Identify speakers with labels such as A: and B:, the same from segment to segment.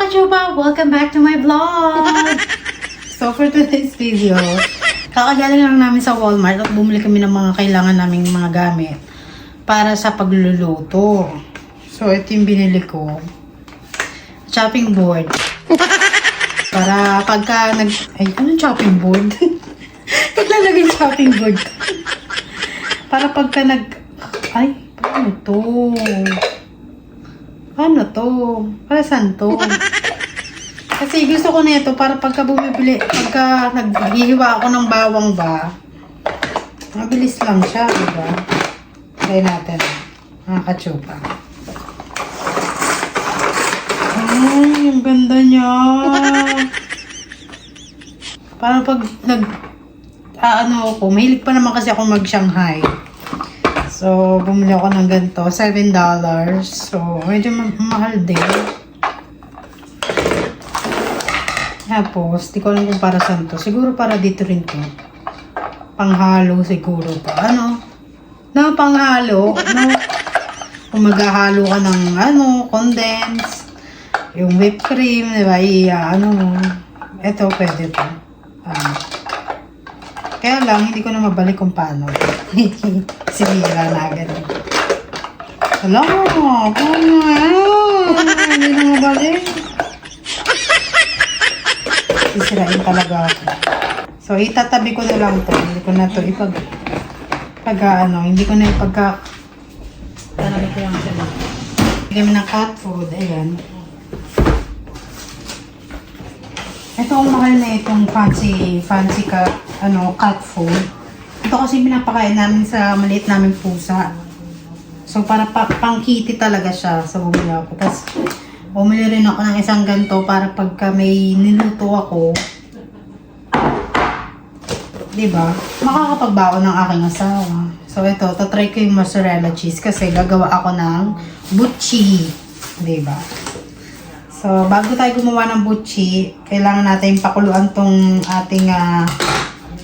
A: Kachuba! Welcome back to my vlog! So for today's video, kakagaling lang namin sa Walmart at bumili kami ng mga kailangan naming mga gamit para sa pagluluto. So ito yung binili ko. Chopping board. Para pagka Ay, anong chopping board? Naglalagay chopping board. Para pagka Ay, paano to? Paano to? Para saan to? Kasi gusto ko na ito para pagka bumibili, pagka naghihiwa ako ng bawang ba, mabilis lang siya, diba? Try natin, mga kachupa. Ay, ang ganda niya. Para pag mahilig pa naman kasi ako mag-Shanghai. So, bumili ako ng ganito, $7. So, medyo mahal din. Tapos, di ko alam kung para saan to. Siguro para dito rin to. Panghalo siguro to. Ano? No, panghalo. No? Kung maghahalo ka ng condense, yung whipped cream, di ba? Ito, pwede to. Kaya lang, hindi ko na mabalik kung paano. Sinira na agad. Alam mo, paano hindi na mabalik. Sisirain talaga ako. So, itatabi ko na lang to. Hindi ko na to hindi ko na tanabi ko lang siya lang. Kami ng cat food. Ayan. Ito ang mahal na itong fancy cat food. Ito kasi pinapakain namin sa maliit naming pusa. So, para pang kitty talaga siya. So, bumili ako. Tapos, bumili rin ako ng isang ganito para pagka may niluto ako, diba? Makakapagbaon ng aking asawa. So, ito, tatry ko yung mozzarella cheese kasi gagawa ako ng butchi. Diba? So, bago tayo gumawa ng butchi, kailangan natin pakuluan tong ating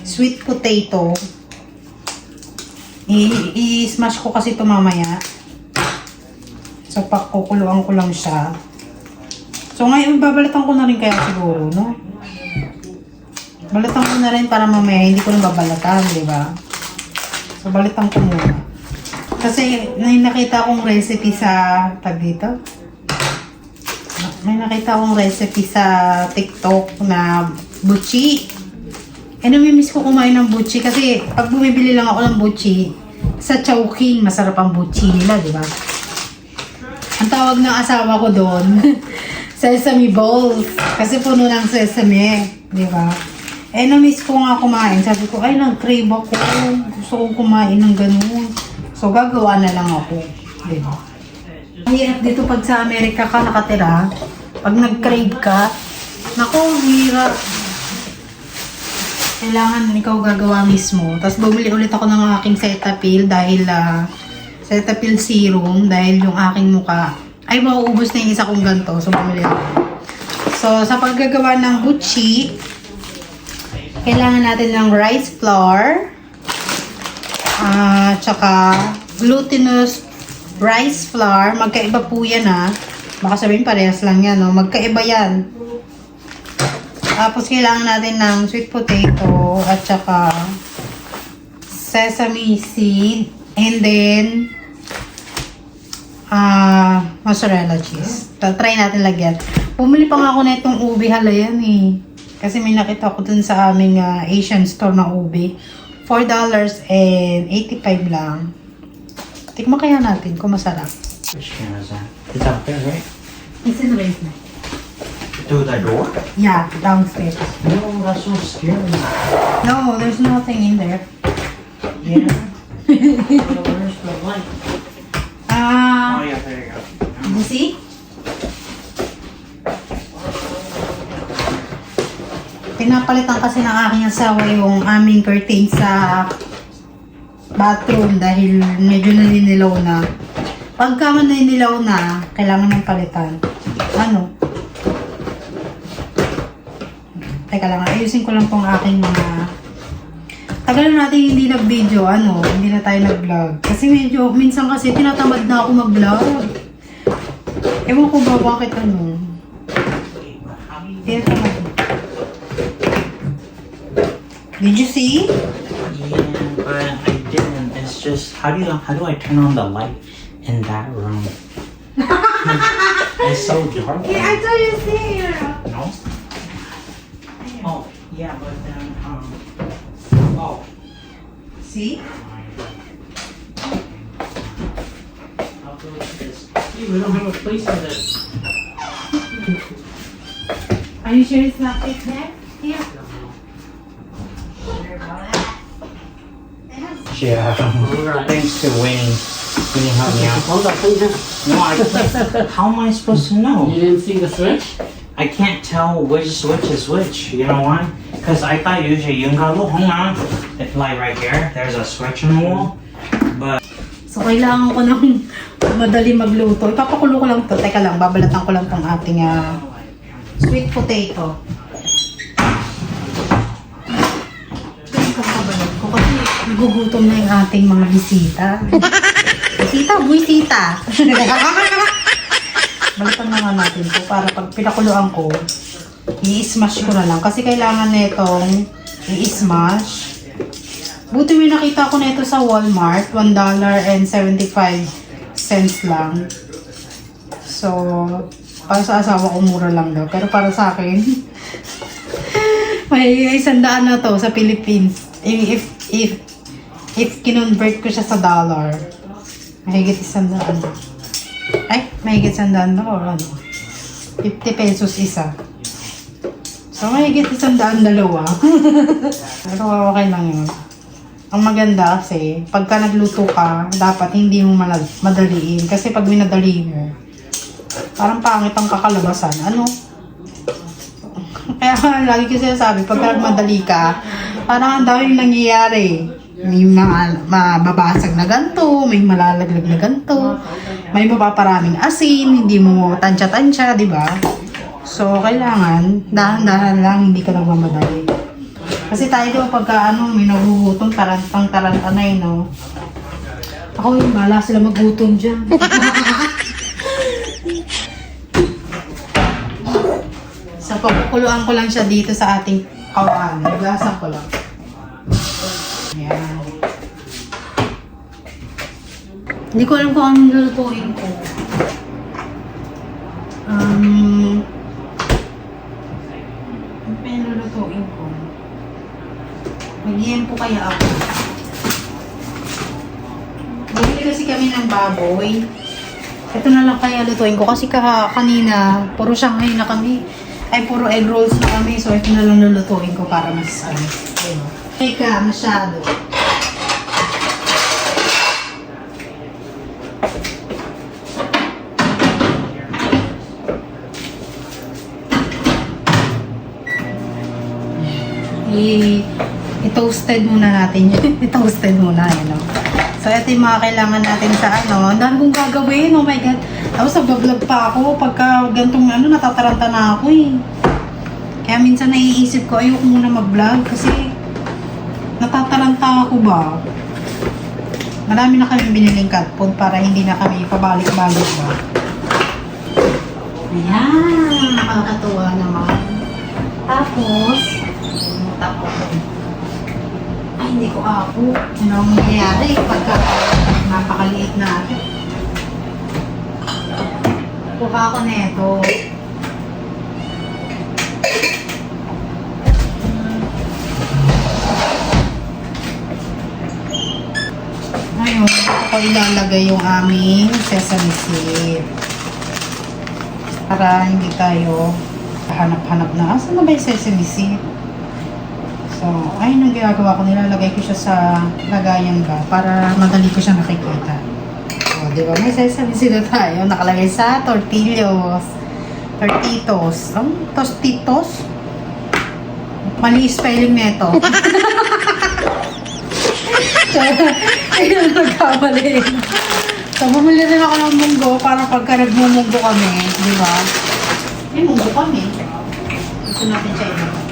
A: sweet potato. I-smash ko kasi ito mamaya. So, pakukuluan ko lang siya. So, ngayon, babalatan ko na rin kaya siguro, no? Balatan ko na rin para mamaya hindi ko na babalatan, di ba? So, balatan ko muna. Kasi, may nakita akong recipe sa dito. May nakita akong recipe sa TikTok na butchi. Namimiss ko kumain ng butchi kasi pag bumibili lang ako ng butchi, sa Chowking, masarap ang butchi nila, di ba? Ang tawag ng asawa ko doon, sesame balls. Kasi puno ng sesame, di ba? Namiss ko nga kumain. Sabi ko, ay, nag-crave ako. Gusto ko kumain ng ganun. So, gagawa na lang ako, di ba? Mahirap dito pag sa Amerika ka nakatira, pag nag-crave ka, naku, hirap. Kailangan ikaw gagawa mismo. Tapos bumili ulit ako ng aking Cetaphil dahil Cetaphil serum dahil yung aking muka ay mauubos na yung isa kong ganito. So bumili ako. So sa paggagawa ng butchi, kailangan natin ng rice flour tsaka glutinous rice flour. Magkaiba po yan baka sabihin parehas lang yan, no? Magkaiba yan. Tapos, kailangan natin ng sweet potato at saka sesame seed and then mozzarella cheese. Try natin lagyan. Bumili pa nga ako na itong ube. Hala yan Kasi may nakita ko dun sa aming Asian store na ube. $4.85 lang. Tikman kaya natin kung masarap.
B: Which camera is that? It's up there, right?
A: It's in the basement.
B: Through the door?
A: Yeah, downstairs.
B: No, that's so scary.
A: No, there's nothing in there.
B: Yeah. Where's the light? Oh, yeah, there you go.
A: You see? Pinapalitan kasi ng aking asawa yung aming curtain sa bathroom dahil medyo naninilaw na. Pagka naninilaw na, kailangan ng palitan. Teka lang, ayusin ko lang pong aking mga... Tagal na natin hindi nag-video, hindi na tayo nag-vlog. Kasi minsan kasi tinatamad na ako mag-vlog. Ewan ko ba bakit Tira ka mo. Did you see?
B: Yeah, but I didn't. It's just how do I turn on the light in that room? It's so dark.
A: I thought you see.
B: No. Oh yeah, but then oh.
A: See?
B: I'll go with this. Hey, we don't have a place for this.
A: Are you sure it's not fit there? Here.
B: Yeah. Thanks to Winnie. Winnie helped me out.
C: Hold up, please.
B: No, I can't. How am I supposed to know?
C: You didn't see the switch?
B: I can't tell which switch is which. You know why? Because I thought usually yung galo, hang on. It's like right here. There's a switch on the wall. But
A: So, kailangan ko ng madali magluto. Ipapakulo ko lang to. Teka lang, babalatan ko lang tong ating sweet potato. Kakabalat ko kasi nagugutom na yung ating mga bisita. Buisita. Balatan na nga natin to para pag pinakuluan ko, i-smash ko na lang. Kasi kailangan na itong i-smash. Buti may nakita ko na ito sa Walmart. $1.75 lang. So, para sa asawa ko mura lang daw. Pero para sa akin, may 100 na to sa Philippines. If kinonvert ko siya sa dollar, mahigit 100. Ay, mahigit 100 na or ano? 50 pesos isa. So, mahigit 100 dalawa. Pero okay lang yun. Ang maganda kasi, pagka nagluto ka, dapat hindi mo madaliin. Kasi pag minadali mo, parang pangit ang kakalabasan. Ano? Kaya lagi ko sinasabi, pagka nagmadali ka, parang ang daming nangyayari. May mababasag na ganito, may malalaglag na ganito, may mapaparaming asin, hindi mo tansya-tansya, di ba? So, kailangan, dahan-dahan lang, hindi ka nagmamadali. Kasi tayo diba pagka may nagugutom, tarantang-taranta na yun, no? Ako yung bala sila magutom dyan. So, pagkukuluan ko lang siya dito sa ating kawan. Naglasan ko lang. Ayan. Hindi ko alam kung anong lulutuin ko. Ano pa yung lulutuin ko? Mag-iyan po kaya ako. Bumili kasi kami ng baboy. Ito na lang kaya lutuin ko. Kasi kanina, puro Shanghai na kami. Ay, puro egg rolls na kami. So, ito na lang lulutuin ko para mas Teka, masyado. I-toasted muna natin yun. I-toasted muna, yun, no? So, ito yung mga kailangan natin sa Ang dami kong gagawin. Oh my God. Tapos, nag-vlog pa ako. Pagka gantong natataranta na ako, eh. Kaya minsan naiisip ko, ayoko muna mag-vlog kasi natataranta ako ba? Marami na kami biniling cat food para hindi na kami pabalik-balik ba? Ayan, nakakatuwa naman. Tapos, ay, hindi ko ako. Ano ang mangyayari pagka napakaliit natin? Kuha ko na ito. Ngayon, ako ilalagay yung aming sesame seed. Para hindi tayo hanap-hanap na. Asan na ba yung sesame seed? So, ayun ang ginagawa ko. Nilalagay ko siya sa lagayan ba para madali ko siya nakikita. O, di ba? May sesame seed na tayo. Nakalagay sa tortillos. Tortitos. Tostitos? Mali spelling nito. Ayun, nagkamali. So, bumili rin ako ng munggo para pagka nagmumunggo kami, di ba? May munggo kami. Gusto natin siya ilagay.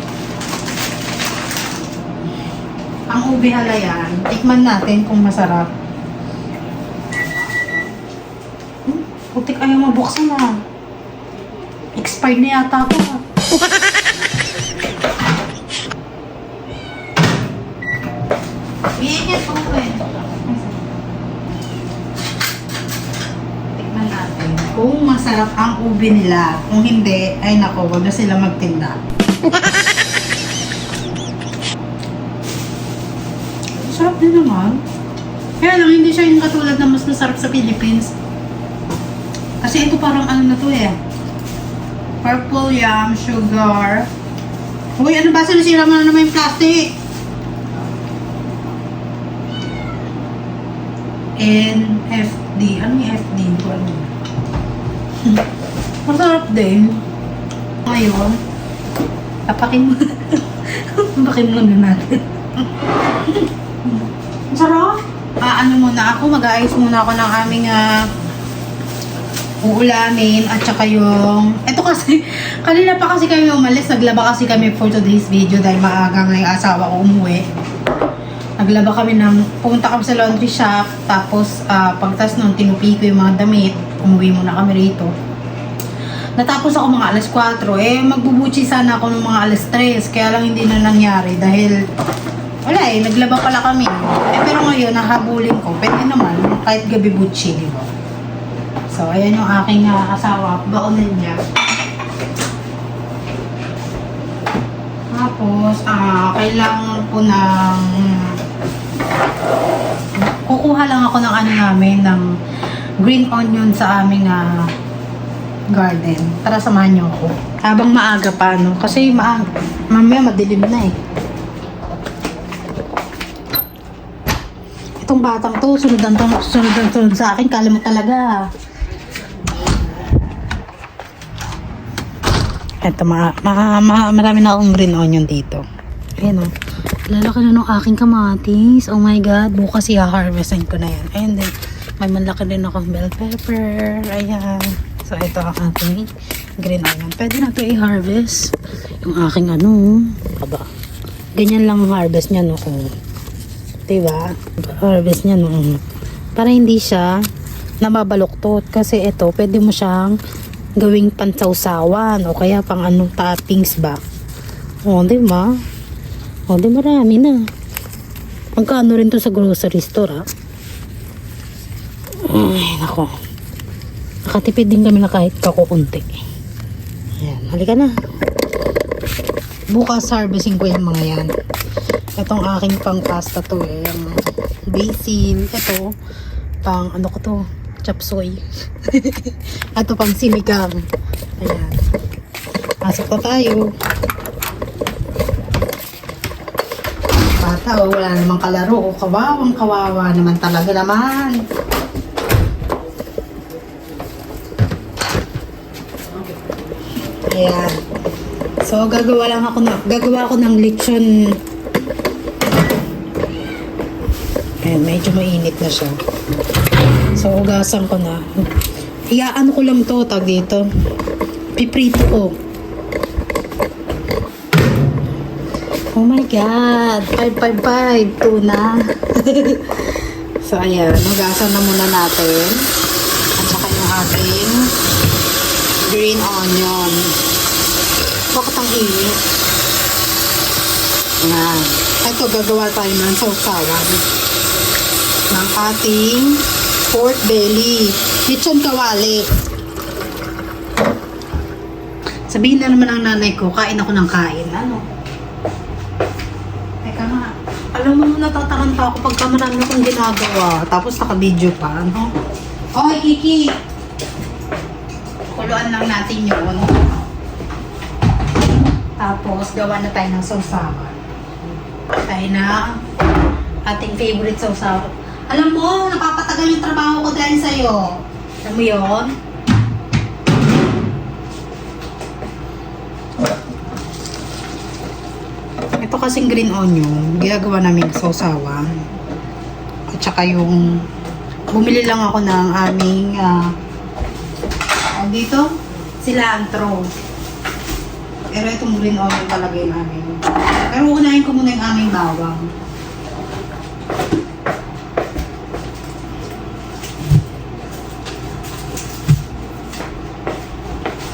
A: Ang ube halayan, tikman natin kung masarap. Putik ayaw mabuksan na. Expired na yata ako. Iingat po eh. Tikman natin. Kung masarap ang ubi nila. Kung hindi, ay nako, wag na sila magtinda. Sarap din naman. Kaya lang, hindi siya yung katulad na mas masarap sa Philippines. Kasi ito parang ano na to eh. Purple yam, sugar. Uy, ano ba? Sinasira mo na naman yung plastic. NFD. Ano yung FD? Hindi ko alam. Masarap din. Ngayon, tapakin mo. Tapakin mo na natin. Sarap. Ano muna ako, mag-aayos muna ako ng aming uulamin at saka yung ito kasi, kanina pa kasi kami umalis, naglaba kasi kami for today's video dahil maaga nga yung asawa ko umuwi. Naglaba kami pumunta kami sa laundry shop, tapos pagtas nun, tinupi ko yung mga damit, umuwi muna kami rito. Natapos ako mga alas 4, magbubuchi sana ako ng mga alas 3, kaya lang hindi na nangyari dahil wala naglaba pala kami. Pero ngayon, nahabulin ko, pwede naman, kahit gabi butchi, di ba? So, ayan yung aking asawa, baonin niya. Tapos, kailangan ko ng kukuha lang ako ng ano namin, ng green onion sa aming garden. Tara, samahan niyo ako. Habang maaga pa, no? Kasi mamaya madilim na eh. Itong batang to, sunod sa akin, kala mo talaga. Eto, marami na akong green onion dito. Ayan o. Lalaki na nung aking kamatis. Oh my God. Bukas i-harvestin ko na yan. And then, may malaki din akong bell pepper. Ayan. So, ito ang ating green onion. Pwede na ito i-harvest. Yung aking aba. Ganyan lang ang harvest niya, no. Diba? Harvest niya, no. Para hindi siya nababaluktot. Kasi ito, pwede mo siyang gawing pansawsawan o kaya pang toppings ba. O, di ba? O, di marami na. Magkano rin to sa grocery store, Ay, nako. Nakatipid din kami na kahit kakukunti. Ayan, halika na. Bukas harvesting ko yung mga yan. Itong aking pang pasta to yung basil. Ito, pang ko to, chop suey. Ito pang sinigang. Ayan. Pasok na tayo. Bata, wala namang kalaro. Kawawa naman talaga naman. Ayan. So, gagawa ako ng lechon. Ayan, medyo mainit na siya. So, ugasan ko na. Iyaano ko lang to, tag dito. Piprito ko. Oh my God! 555! Tuna! So, ayan. Ugasan na muna natin. At saka yung ating green onion. Bakit ang init? Ayan. Ito, gagawa tayo ng sausawan ng ating pork belly. Lechon kawali. Sabihin na naman ng nanay ko, kain ako ng kain. Teka nga. Alam mo, natataranta ako pagka marami akong ginagawa. Tapos naka-video pa, Oy, Kiki! Kuluan lang natin yun. Tapos, gawa na tayo ng sausawan. Tayo na ating favorite sausawan. Alam mo, napapatagal yung trabaho ko dahil sa'yo. Alam mo yun? Ito kasing green onion, ginagawa namin sausawan. At saka yung, bumili lang ako ng aming, dito, cilantro. Pero itong green onion talaga yung aming. Pero unahin ko muna yung aming bawang.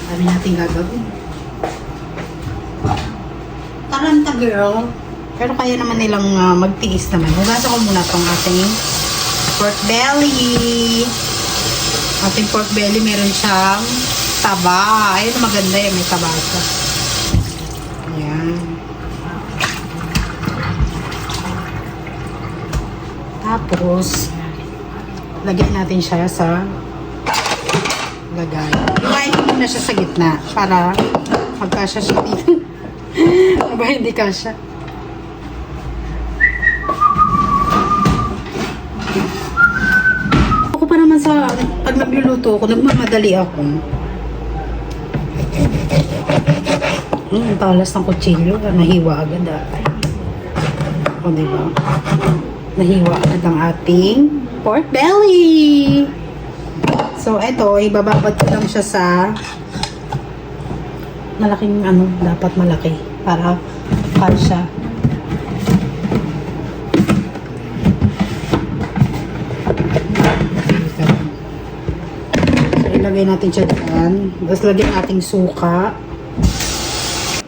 A: Dami natin gagawin. Taranta girl. Pero kaya naman nilang magtiis naman. Hugasan ko muna tong ating pork belly. Ating pork belly meron siyang taba. Ayun, maganda yan. May taba siya. Ayan. Tapos, lagyan natin siya sa lagay. Lumayin ko muna siya sa gitna para magkasya siya dito. Aba, hindi kasya. Ako pa naman sa pag nagluluto ako, nagmamadali ako. Talas ng kutsilyo, nahiwa agad o diba? Nahiwa agad ang ating pork belly. So, eto, ibababad ko lang siya sa malaking dapat malaki para kasya. So, ilagay natin siya dyan. Tapos lagyan ating suka.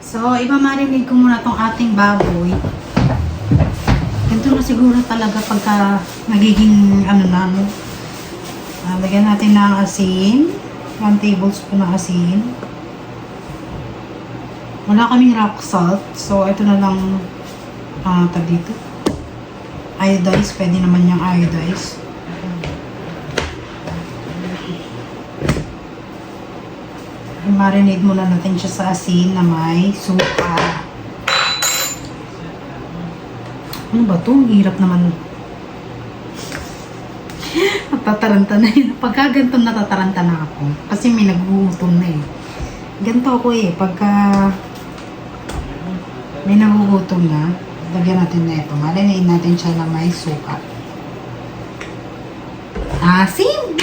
A: So, iba-marinate ko muna tong ating baboy. Ganito na siguro talaga pagka nagiging lagyan natin ng asin. 1 tablespoon ng asin. Wala kaming rock salt. So, ito na lang dito. Iodize. Pwede naman yung iodize. I-marinate muna natin siya sa asin na may suka. Ano ba ito? Hirap naman. Natataranta na yun. Pagka ganito natataranta na ako. Kasi may nagugutom na eh. Ganito ako eh. Pagka may nagugutom na, lagyan natin na ito. Marinate natin siya na may suka. Asin!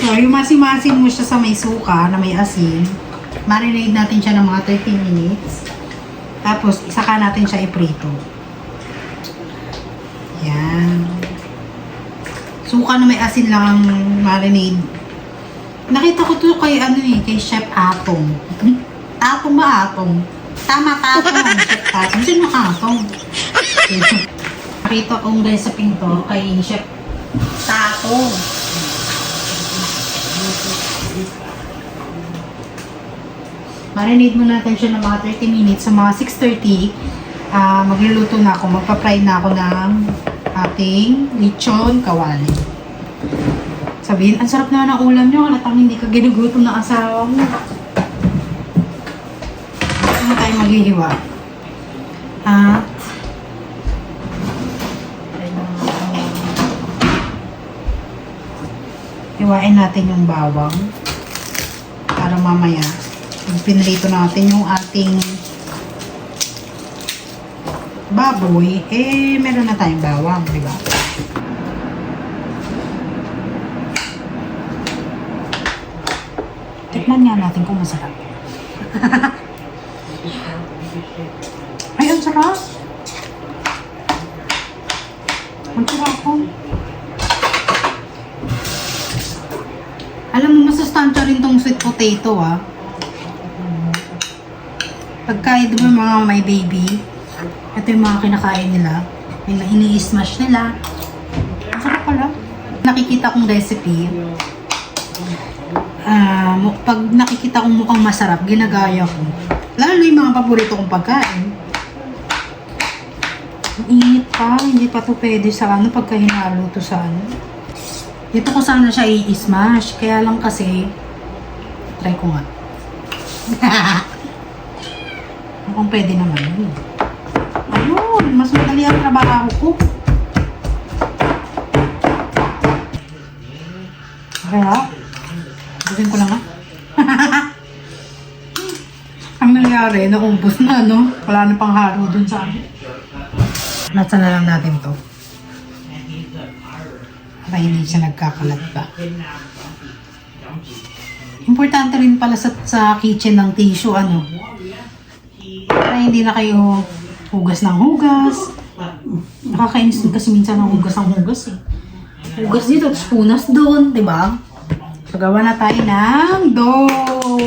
A: So, yung masin-masin mo siya sa may suka na may asin, marinate natin siya ng mga 30 minutes. Tapos, isaka natin siya iprito. Yan. Suka na may asin lang ang marinade. Nakita ko to kay kay Chef Atong. Atong ba Atong? Tama, Atong. Chef Atong. Sino Atong? Nakita kong recipe to kay Chef Atong. Marinate mo natin siya ng mga 30 minutes. Sa mga 6:30, magluluto na ako. Magpa-fry na ako ng ating lechon kawali. Sabihin, ang sarap naman ng ulam nyo. Halatang hindi ka ginugutom ng asawa mo. Ano tayo maghihiwa? At hiwain natin yung bawang para mamaya pinrito natin yung ating baboy, meron na tayong bawang, di ba? Tikman nga natin kung masarap. Ay, ang sarap! Ang sarap po. Alam mo, masustansya rin tong sweet potato, Pagka ito yung mga may baby, ito yung mga kinakain nila. Yung ini-smash nila. Ang sarap pala. Nakikita kong recipe. Pag nakikita kong mukhang masarap, ginagaya ko. Lalo yung mga paborito kong pagkain. Ang init pa. Hindi pa to pwede sa pagka hinalo to sa Ito ko sana siya i-smash. Kaya lang kasi, try ko nga. Kung pwede naman yun. Ayun, mas madali ang trabaho ko. Kaya, busin ko lang Ang nangyari, naubos na, Wala na pang halo dun sa Nasa na lang natin to. Para hindi siya nagkakalat pa. Importante rin pala sa kitchen ng tissue, para hindi na kayo hugas ng hugas. Nakakainis din kasi minsan ng hugas ng hugas Hugas dito, tapos punas doon, di ba? So, gawa na tayo ng dough.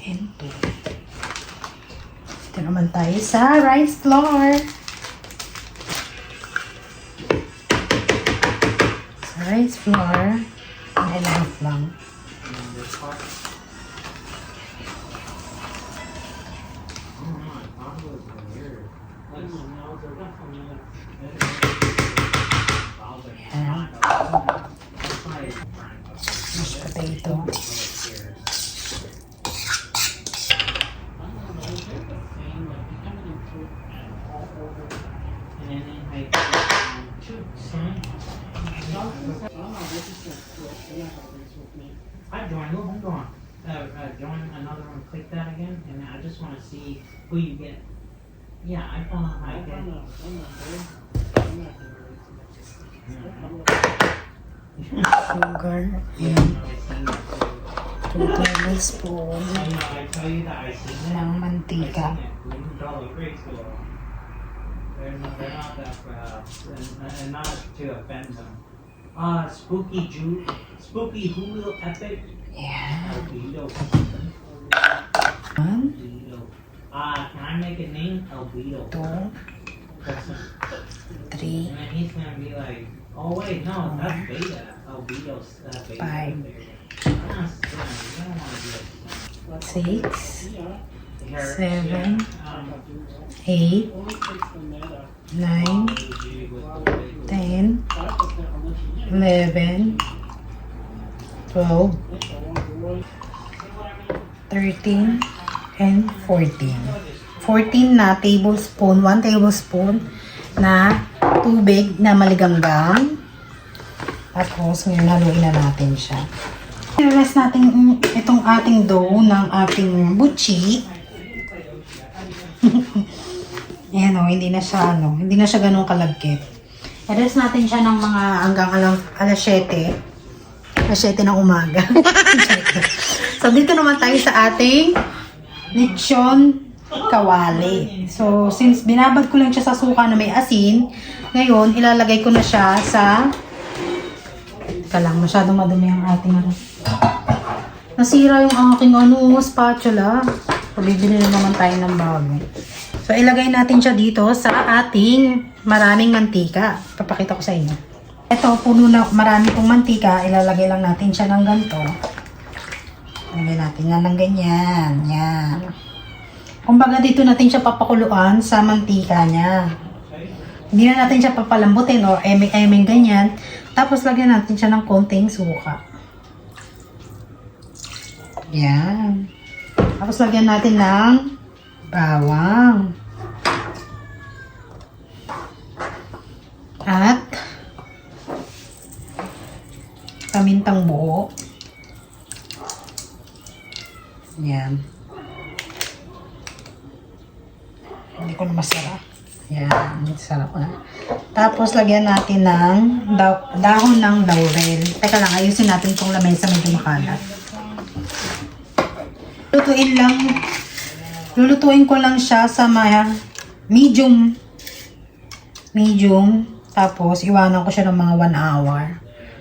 A: and 2. Ito naman tayo sa rice flour. Sa rice flour, enough lang. Ayan. Mashed potato.
B: Hi, Joanne. Look, hold on. Join another one. Click that again, and I just want to see who you get. Yeah, iPhone. I get.
A: Sugar. Ayan. 2 tablespoon
B: I know. I tell you that I seen it.
A: ng mantika.
B: They're not that and not to offend them. Spooky Hulu Epic.
A: Ayan.
B: Albedo.
A: 1,
B: Albedo. Can I make a name? Albedo.
A: 2, 3,
B: And then he's gonna be like, oh wait, no, that's beta. Albedo's beta.
A: 5,
B: You don't want to be
A: 6,
B: a
A: 7, 8, 9, 10, 11, 12, 13, and 14. 14 na tablespoon, 1 tablespoon na tubig na maliganggang. Tapos, ngayon haluin na natin siya. I-rest natin itong ating dough ng ating buchi. Ayan o, hindi na siya ganun kalagkit. I-rest natin siya ng mga hanggang alas 7. Alas 7 ng umaga. So, dito naman tayo sa ating lechon kawali. So, since binabad ko lang siya sa suka na may asin, ngayon, ilalagay ko na siya sa... Teka lang, masyadong madumi ang ating nasira yung aking spatula. Pabibili na naman tayo ng bago. So, ilagay natin siya dito sa ating maraming mantika. Papakita ko sa inyo. Ito, puno na marami pong mantika. Ilalagay lang natin siya ng ganito. Ilagay natin nga ng ganyan. Yan. Kumbaga dito natin siya papakuluan sa mantika niya. Hindi na natin siya papalambutin o eming-eming ganyan. Tapos lagyan natin siya ng konting suka. Yan. Tapos lagyan natin ng bawang. At pamintang buo. Yan. Hindi ko na masarap. Yan. Sarap na. Tapos lagyan natin ng dahon ng laurel. Teka lang, ayusin natin itong lamesa medyo makalat. Lulutuin ko lang siya sa medium. Tapos iwanan ko siya ng mga 1 hour.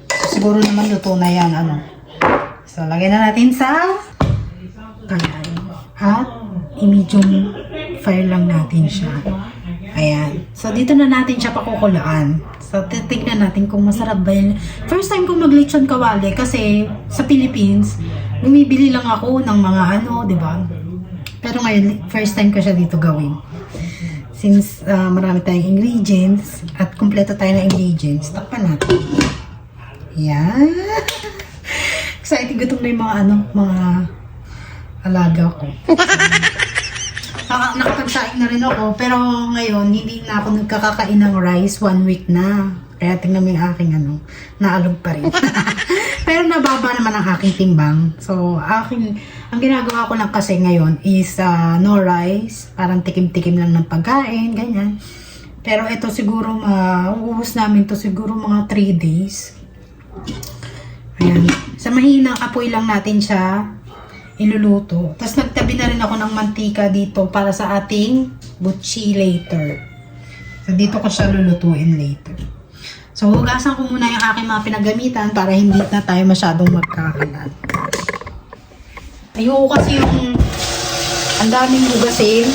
A: So, siguro naman luto na yan. So, lagyan na natin sa kalan. At i-medium fire lang natin siya. Ayan. So, dito na natin siya pakukulaan. So, titignan natin kung masarap ba yan. First time kong mag-lechon kawali kasi sa Philippines, bumibili lang ako ng mga diba? Pero ngayon, first time ko siya dito gawin. Since marami tayong ingredients at kumpleto tayo ng ingredients, takpan natin. Ayan. Excited gutom na yung mga alaga ko. Nakapagsaing na rin ako, pero ngayon, hindi na ako nagkakakain ng rice 1 week na. Kaya tingnan mo yung aking naalog pa rin. Pero nababa naman ang aking timbang. So, ang ginagawa ko lang kasi ngayon is no rice. Parang tikim-tikim lang ng pagkain, ganyan. Pero ito siguro, uubos namin to siguro mga 3 days. Ayan. Sa mahinang apoy lang natin siya iluluto. Tapos nagtabi na rin ako ng mantika dito para sa ating buchi later. So, dito ko siya lulutuin later. So, hugasan ko muna yung aking mga pinagamitan para hindi na tayo masyadong magkakalat. Ayoko kasi yung Ang daming hugasin.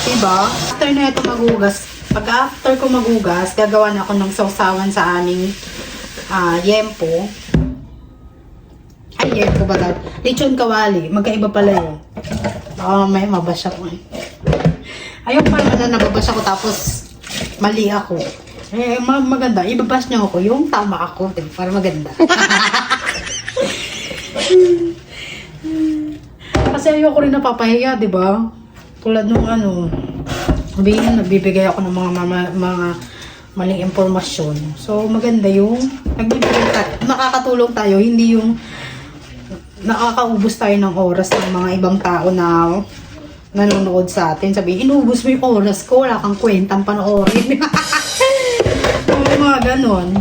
A: Diba? After na ito maghugas, pag after ko maghugas, gagawa na ako ng sausawan sa aming yempo. Ay, yempo ba daw? Lechon kawali. Magkaiba pala yun. May mabasa ko. Ayun pa naman na nababasa ko tapos mali ako. Maganda. Ibabas niyo ako yung tama ako. Para maganda. Kasi ayoko rin napapahiya, di ba? Tulad nung nagbibigay ako ng mga maling impormasyon. So, maganda yung nakakatulong tayo, hindi yung nakakaubos tayo ng oras ng mga ibang tao na nanonood sa atin. Sabi, inubos mo yung oras ko, wala kang kwentang panoorin. Mga ganon.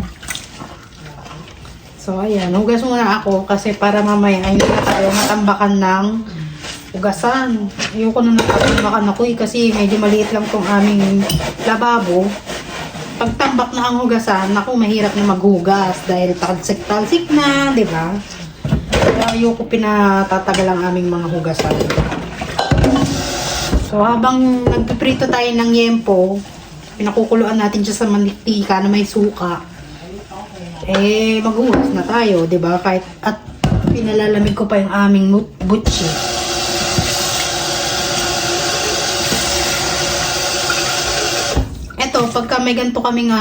A: So, ayan. Hugas muna ako kasi para mamaya ay hindi na tayo matambakan ng hugasan. Ayoko na natambakan ako kasi medyo maliit lang tong aming lababo. Pagtambak na ang hugasan, ako mahirap na maghugas dahil talsik-talsik na, di ba? Kaya ayoko pinatatagal ang aming mga hugasan. So, habang nagpiprito tayo ng yempo, pinakukuluan natin siya sa mantika na may suka. Maghugas na tayo, di ba? Kahit at pinalalamig ko pa yung aming butchi. Eto, pagka may ganito kaming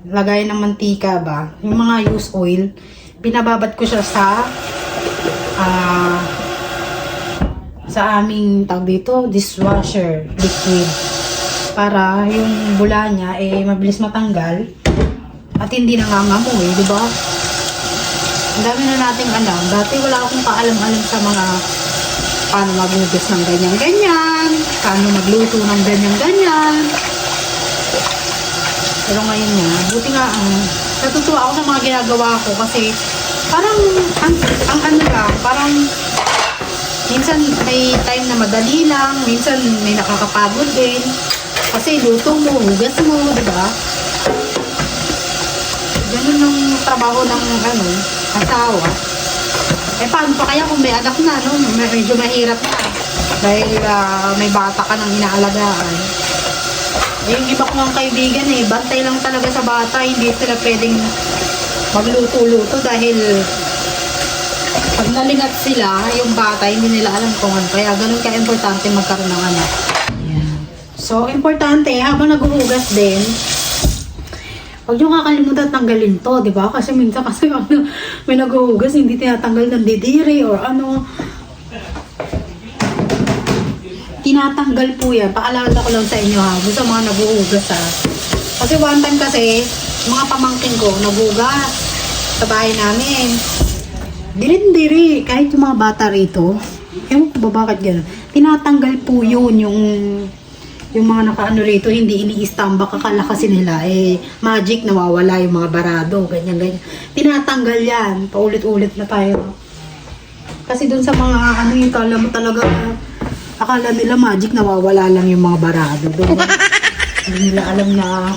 A: lagay ng mantika ba, yung mga used oil, binababad ko siya sa aming tawag dito, dishwasher liquid. Para yung bula niya mabilis matanggal at hindi nangangamoy, di ba? Ang dami na nating alam. Dati wala akong kaalam-alam sa mga paano maghugas ng ganyan-ganyan, paano magluto ng ganyan-ganyan. Pero ngayon nga, buti nga natutuwa ako sa mga ginagawa ko kasi parang parang minsan may time na madali lang, minsan may nakakapagod din. Kasi luto mo, hugas mo, di ba? Ganun ang trabaho ng asawa. Paano pa kaya kung may anak na, no? Medyo mahirap na. Dahil may bata ka nang inaalagaan. Yung iba kong kaibigan bantay lang talaga sa bata. Hindi sila pwedeng magluto-luto dahil pag nalingat sila, yung bata, hindi nila alam kung ano. Kaya ganun ka-importante magkaroon ng anak. So, importante, habang naghuhugas din, huwag nyo kakalimutan tanggalin to, di ba? Kasi minsan may naghuhugas, hindi tinatanggal ng didiri or tinatanggal po yan. Paalala ko lang sa inyo sa mga naghuhugas Kasi one time kasi, mga pamangkin ko, naghugas sa bahay namin. Diri-diri, kahit yung mga bata rito, ewan ko ba bakit gano'n, tinatanggal po yun, yung mga nakaano rito, hindi ini-istambak, akala kasi nila, magic, nawawala yung mga barado, ganyan-ganyan. Tinatanggal yan, paulit-ulit na tayo. Kasi dun sa mga yung kala mo talaga, akala nila magic, nawawala lang yung mga barado. Doon, hindi nila alam na,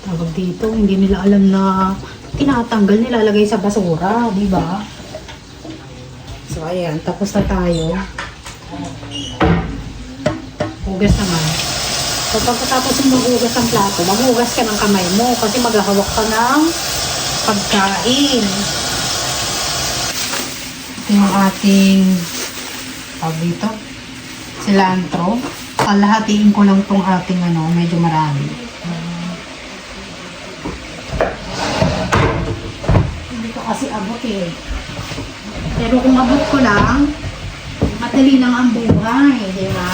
A: tawag dito, hindi nila alam na, tinatanggal, nilalagay sa basura, di ba? So, ayan, tapos na tayo. Hugas naman. So, pagkatapos yung maghugas ng plato, maghugas ka ng kamay mo kasi maghahawak ka ng pagkain. Ito yung ating dito, cilantro. Kalahatiin ko lang tong ating medyo marami. Hindi ko kasi abot Pero kung abot ko lang, madali lang ang buhay, di ba?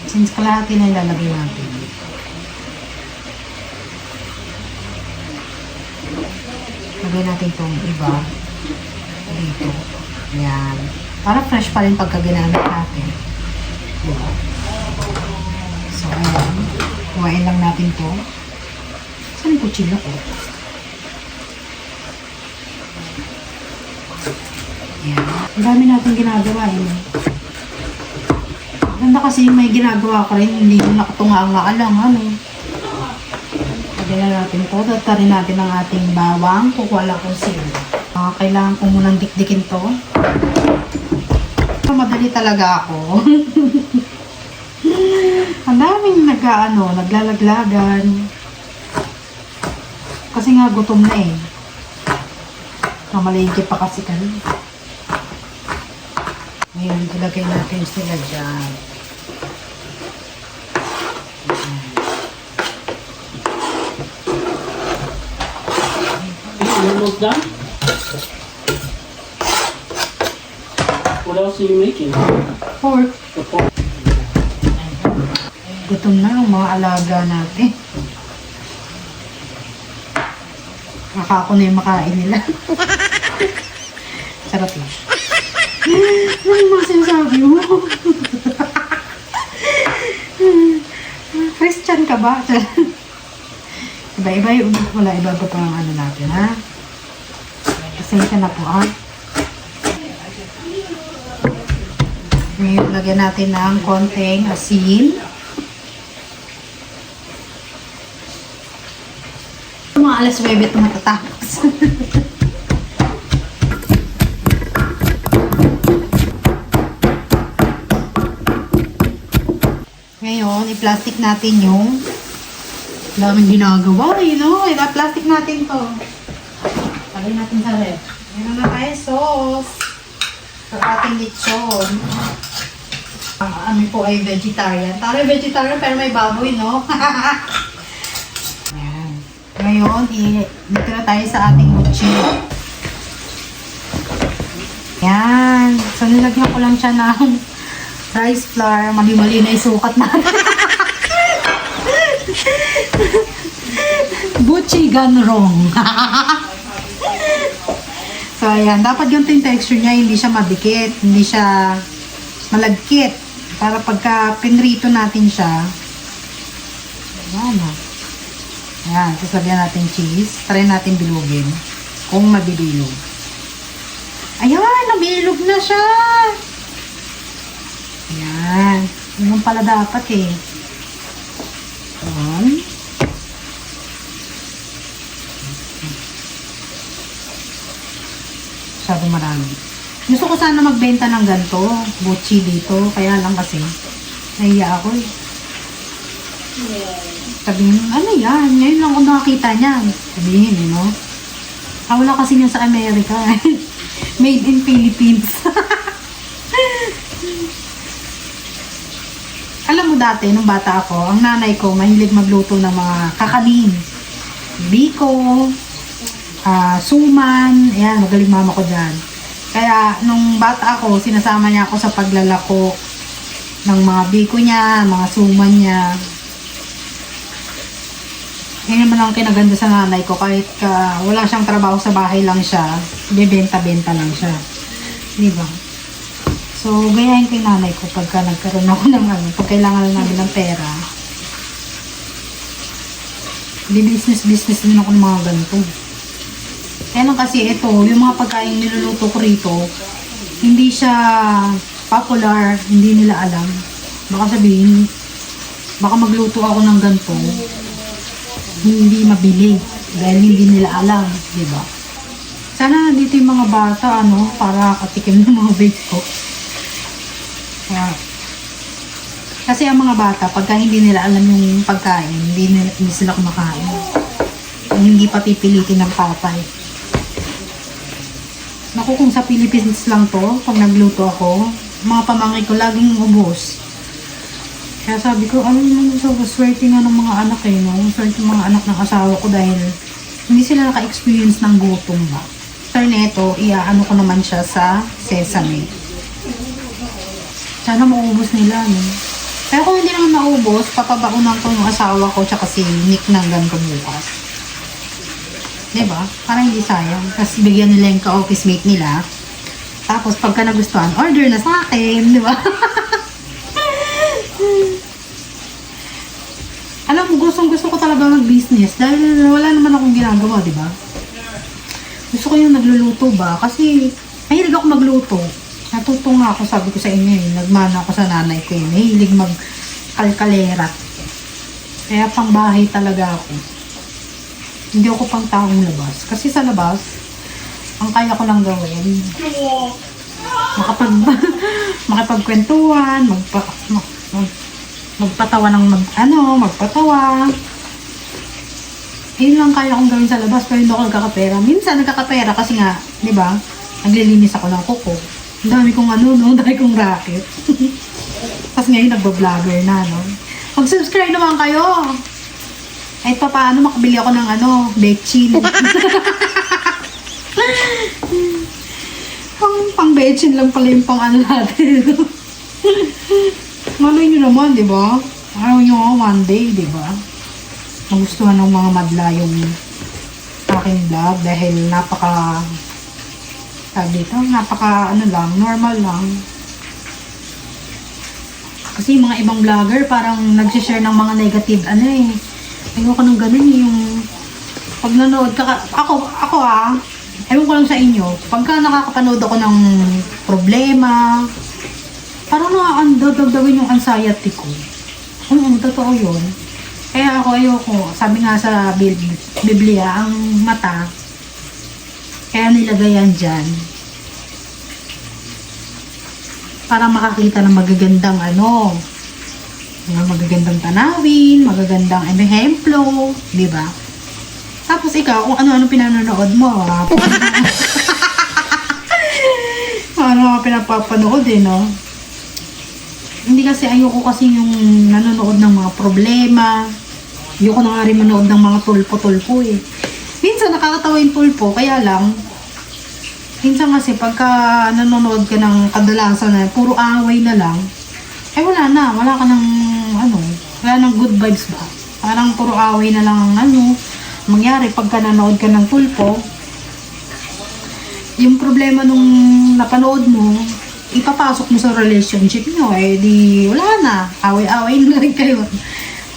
A: Since kalahati na ilalagay natin. Lagay natin itong iba dito. Yan. Para fresh pa rin pagka ginamit natin. Diba? So, ayan. Kuhain lang natin to. Saan yung kutsilo ko? Yan. Ang dami natin ginagawa Ganda kasi may ginagawa ka rin, hindi mo nakatunga lang, Lagyan na natin ito. Tatarin natin ang ating bawang. Kukuha lang kung sino. Kailangan ko munang dikdikin to. Madali talaga ako. Ang daming naglalaglagan. Kasi nga gutom na eh. Kamalingki pa kasi kami. Ngayon, ilagay natin sila dyan.
C: You're almost done? What else are you making?
A: Pork.
C: The pork.
A: Gutom na ang mga alaga natin. Ako na yung makain nila. Sarap yun. Ano yung mga sinasabi mo? Christian ka ba? Iba-iba yung wala, iba-iba pa ang ano natin, ha? Pasensya na po, ha? Ngayon, lagyan natin ng konting asin. Mga alas 9 ito matatapos. Ngayon, i-plastic natin yung daming ginagawa, i-plastic natin to. Lagay natin sa ref. Meron na tayo sauce sa ating lechon. Ano po ay vegetarian. Tara vegetarian pero may baboy, no? Ayan. Ngayon, dito na tayo sa ating mochi. Yan. So, nilagyan ko lang siya ng rice flour. Mali-mali na isukat na. Buchi gone wrong. So, ayan. Dapat yung texture niya, hindi siya madikit. Hindi siya malagkit. Para pagka pinrito natin siya, ayan na. Ayan. Sasabihan natin cheese. Try natin bilugin. Kung mabibilog. Ayan. Nabilog na siya. Ayan. Yun pala dapat eh. Ayan. Masyado marami. Gusto ko sana magbenta ng ganito. Buchi dito. Kaya lang kasi nahiya ako eh. Sabihin, ano yan? Ngayon lang ako nakakita niyan. Sabihin, no? Wala kasi niya sa Amerika. Made in Philippines. Alam mo dati, nung bata ako, ang nanay ko, mahilig magluto ng mga kakanin. Biko, suman, ayan, magaling mama ko dyan. Kaya, nung bata ako, sinasama niya ako sa paglalako ng mga biko niya, mga suman niya. Yan naman ang kinaganda sa nanay ko, kahit wala siyang trabaho sa bahay lang siya, bebenta-benta lang siya. Diba? So, gayahin ko yung nanay ko pagka nagkaroon ako ng pag kailangan lang namin ng pera. Business din ako ng mga ganito. Kaya lang kasi ito, yung mga pagkain niluluto ko rito, hindi siya popular, hindi nila alam. Baka sabihin, baka magluto ako ng ganito, hindi mabili dahil hindi nila alam, di ba? Sana nandito yung mga bata, para katikim ng mga bake ko. Kaya, kasi ang mga bata, pagka hindi nila alam yung pagkain, hindi sila kumakain. Hindi pa pipilitin ng papay. Naku, kung sa Philippines lang to, pag nagluto ako, mga pamangkin ko laging ubos. Kaya sabi ko, swerte nga ng mga anak no? Swerte ng mga anak ng asawa ko dahil hindi sila naka-experience ng gutom ba. After neto, ko naman siya sa sesame. Sana maubos nila, no? Pero kung hindi naman maubos, papabaunan ko yung asawa ko tsaka si Nick ng ganito bukas. Diba? Para hindi sayang. Tapos bigyan nila yung ka-office mate nila. Tapos pagka nagustuhan, order na sa akin. Diba? Alam mo, gusto ko talaga mag-business dahil wala naman akong ginagawa, diba? Gusto ko yung nagluluto ba? Kasi mahilig ako magluto. Natuto nga ako, sabi ko sa inyo nagmana ako sa nanay ko mahilig mag-kalkalerat. Kaya pang bahay talaga ako. Hindi ako pang taong labas. Kasi sa labas, Ang kaya ko lang gawin. Makapagkwentuhan, magpatawa ng magpatawa. Yun lang kaya kong gawin sa labas, pero hindi ako nagkakapera. Minsan nagkakapera kasi nga, di ba, naglilinis ako ng kuko. Ang dami kong ang dami kong racket. Tapos ngayon nagbablogger na, no? Mag-subscribe naman kayo! Kahit pa paano makabili ako ng bechin. Pang bechin lang pala yung pang natin. Malay nyo naman, di ba? Ayaw nyo one day, di ba? Magustuhan ng mga madla yung aking vlog dahil napaka normal lang. Kasi yung mga ibang vlogger parang nag-share ng mga negative ayoko nang ganun yung pag nanood ka, ako ewan ko lang sa inyo, pagka nakakapanood ako ng problema, parang nakakandagdagin yung anxiety ko. Totoo yun. Kaya ako ayoko, sabi nga sa Biblia, ang mata, kaya nilagay yan dyan. Para makakita ng magagandang magagandang tanawin, magagandang ehemplo, di ba? Tapos ikaw, kung ano-ano pinanonood mo, ano pinapapanood no? Hindi kasi ayoko kasi yung nanonood ng mga problema. Ayoko na nga rin manood ng mga tulpo-tulpo Minsan nakakatawa yung tulpo, kaya lang, minsan kasi pagka nanonood ka ng kadalasan na puro away na lang, wala ka ng wala nang good vibes ba? Parang puro away na lang mangyari pagka nanood ka ng tulpo. Yung problema nung napanood mo, ipapasok mo sa relationship nyo, di wala na. Away-away na rin kayo.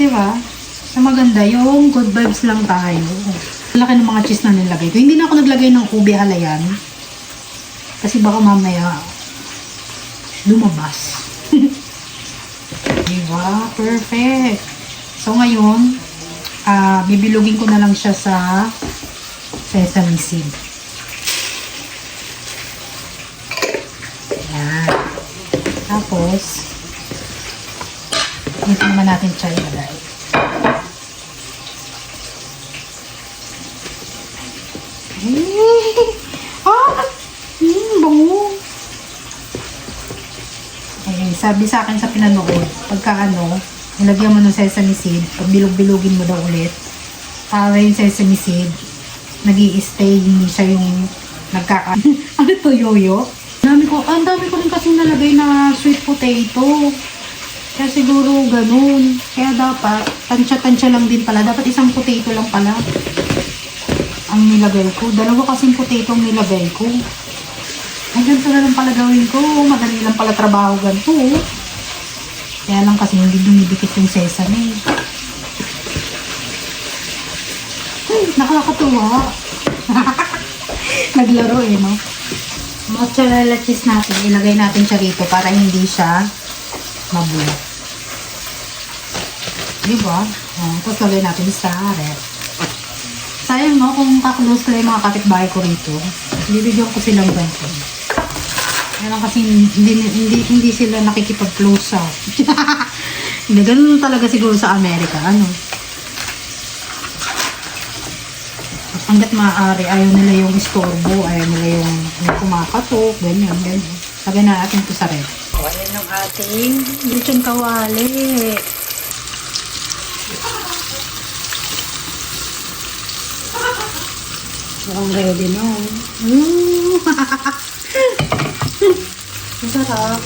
A: Diba? So maganda yung good vibes lang tayo. Laki ng mga cheese na nilagay ko. Hindi na ako naglagay ng ube halayan. Kasi baka mamaya lumabas. Diba? Perfect. So ngayon, bibilugin ko na lang siya sa sesame seed. Yan. Tapos, dito naman natin siya ilagay. Bango. Sabi sa akin sa pinanood, pagka nilagyan mo ng sesame seed, pag bilog-bilugin mo daw ulit, para yung sesame seed, nag-i-stay, hindi siya yung ano to, yoyo? Ang dami ko rin kasing nalagay na sweet potato. Kaya siguro ganun. Kaya dapat, tansya-tansya lang din pala. Dapat isang potato lang pala ang nilagay ko. Dalawa kasing potato ang nilagay ko. Ay, ganito na lang pala gawin ko. Madali lang pala trabaho ganito. Kaya lang kasi hindi dumidikit yung sesame. Nakakatuwa. Naglaro no? Mozzarella cheese natin. Ilagay natin siya rito para hindi siya mabulat. Diba? Tapos lagay natin sa ref. Sayang no, kung kaklose ko lang yung mga kapitbahay ko rito, bibigyan ko silang ganito. Kaya lang kasi hindi sila nakikipag-close sa. Hindi, ganun talaga siguro sa Amerika. Hanggat maaari, ayaw nila yung istorbo, ayaw nila yung kumakatok, ganyan. Lagay na natin ito sa ref. Ayan yung ating lechon kawali. Mukhang ready na. Masarap.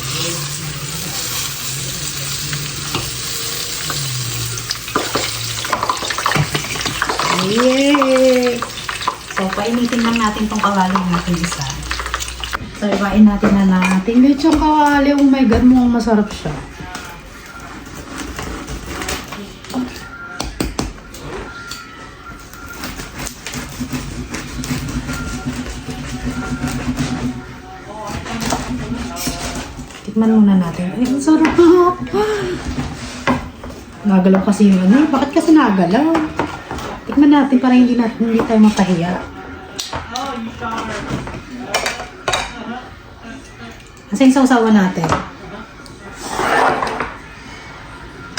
A: Yay! So, painitin lang natin tong kawali natin isa. So, ibain natin na natin. Lechong kawali. Oh my God, mukhang masarap siya. Tikman muna natin. Ay, ang sarap. Nagalaw kasi yung Bakit kasi nagalaw? Tikman natin para hindi tayo mapahiya. Kasi yung sausawan natin.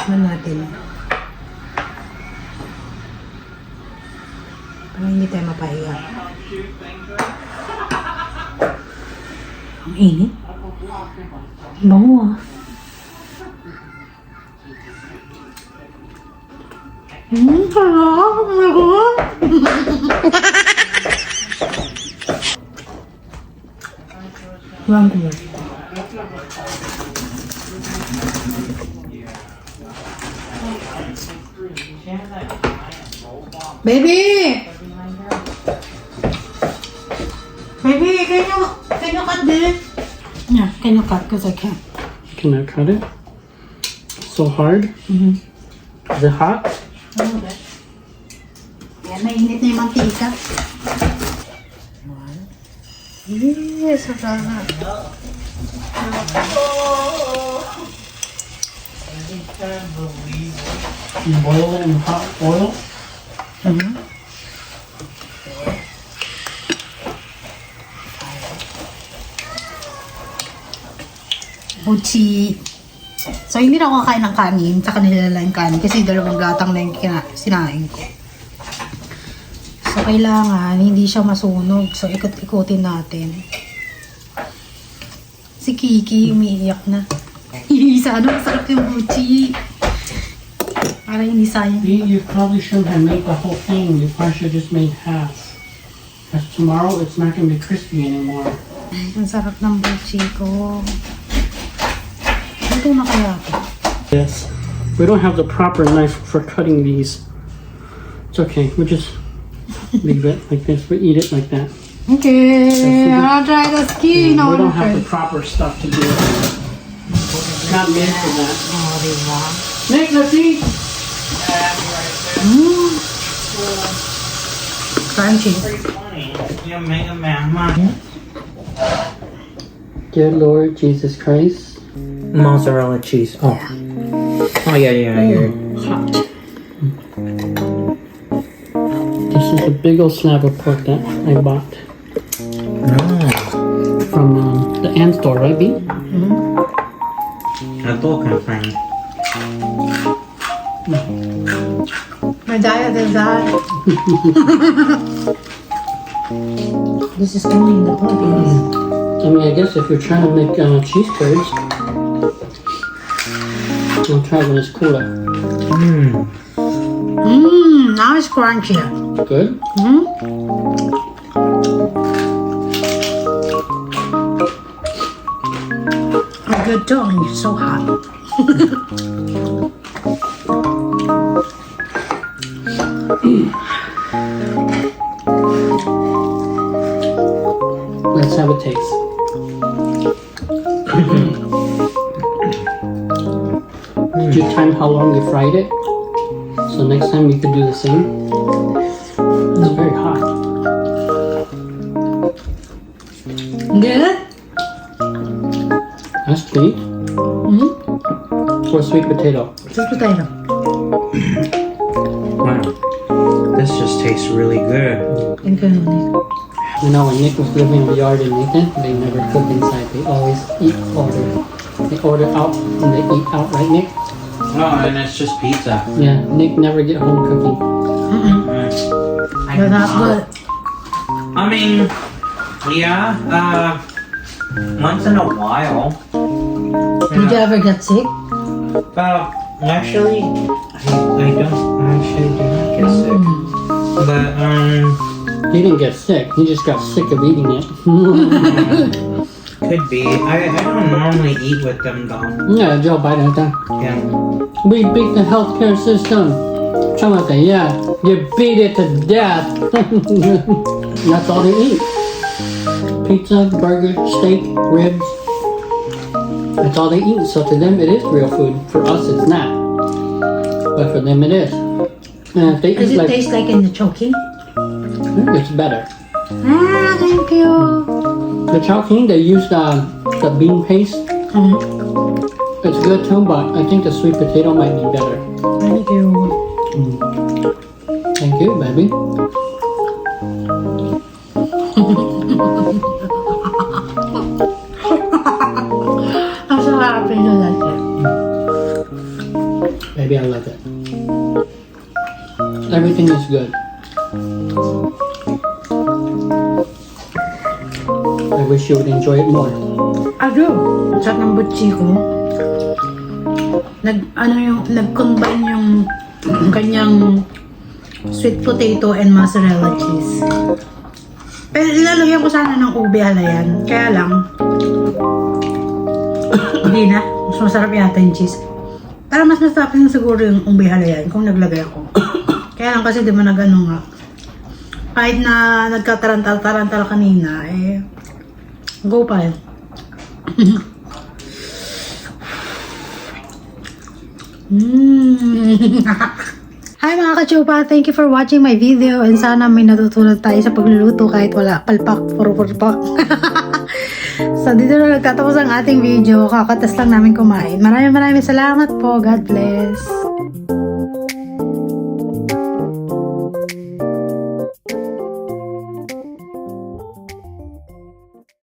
A: Ano natin? Para hindi tayo mapahiya. Ang init. Bango ah. Sarap! Sarap! Tuwang ko. Baby! Baby, can you cut this? Yeah, can you cut? Because I can't.
C: Can I cut it? So hard?
A: Mm-hmm.
C: Is it hot?
A: Yan, mainit na yung mantika. Yes, sarap.
C: You boil it in hot oil?
A: Mm-hmm. Buchi. So, hindi na ako kakain ng kanin, tsaka nilalala yung kanin kasi dalawang gatang na yung sinain ko. So, kailangan hindi siya masunog. So, ikot-ikutin natin. Si Kiki, umiiyak na. Sana masarap yung buchi. Para hindi sayang.
C: You probably shouldn't have made the whole thing. You probably should have just made half. Because tomorrow it's not going to be crispy anymore.
A: Ang sarap ng buchi ko. Ito na kaya ito.
C: Yes. We don't have the proper knife for cutting these. It's okay. We'll just leave it like this. We eat it like that.
A: Okay, I'll try the skin.
C: We don't have the proper stuff to do it. It's not made for that.
A: Oh, diba?
C: Nick, let's eat.
A: Crunchy.
B: You mega man.
C: Dear Lord Jesus Christ.
B: Mozzarella cheese. Oh. Oh yeah.
A: Hot.
C: This is a big old slab of pork that I bought from the Ant store, right, B?
B: Ito ka friend.
A: My diet is that. This is only in the Philippines.
C: I mean, I guess if you're trying to make cheese curds, we'll try when it's cooler.
A: Now it's crunchy.
C: Good?
A: Oh, good too. It's so hot.
C: Let's have a taste. Did you time how long you fried it? So next time you could do the same. It's very hot.
A: Good?
C: That's sweet. Or sweet potato.
A: Sweet potato.
B: Wow. This just tastes really good.
A: And good.
C: You know, when Nick was living in the yard in Nathan, they never cook inside. They always order. They order out and they eat out, right, Nick?
B: No, and it's just pizza.
C: Yeah, Nick never get home cooking.
A: But not good.
B: I mean, yeah, once in a while.
A: Did you ever get sick?
B: Actually, I don't actually do not get sick. But,
C: He didn't get sick. He just got sick of eating it.
B: could be. I don't normally eat with them though.
C: Yeah, Joe Biden.
B: Yeah.
C: We beat the healthcare system. Something, yeah. You beat it to death. That's all they eat. Pizza, burger, steak, ribs. That's all they eat. So to them it is real food. For us it's not. But for them it is. And if they
A: Does
C: eat
A: it
C: like
A: taste like in the choking?
C: it's better.
A: Ah, thank you.
C: The chowking they use the bean paste. It's good too, but I think the sweet potato might be better.
A: Thank you.
C: Thank you, baby. good. I wish you would enjoy it more.
A: Ado, sarap ng butchi ko. Nag-combine yung kanyang sweet potato and mozzarella cheese. Pero ilalagyan ko sana ng ube halayan. Kaya lang, hindi na. Mas masarap yata yung cheese. Pero mas masarap yung siguro yung ube halayan kung naglagay ako. Kaya lang kasi di ba nag-ano nga. Kahit na nagkatarantal-tarantal kanina, eh, go pa yun. Hi mga kachupa! Thank you for watching my video and sana may natutunan tayo sa pagluluto kahit wala palpak, puro-purpak. So dito na nagtatapos ang ating video. Kakatas lang namin kumain. Maraming salamat po. God bless.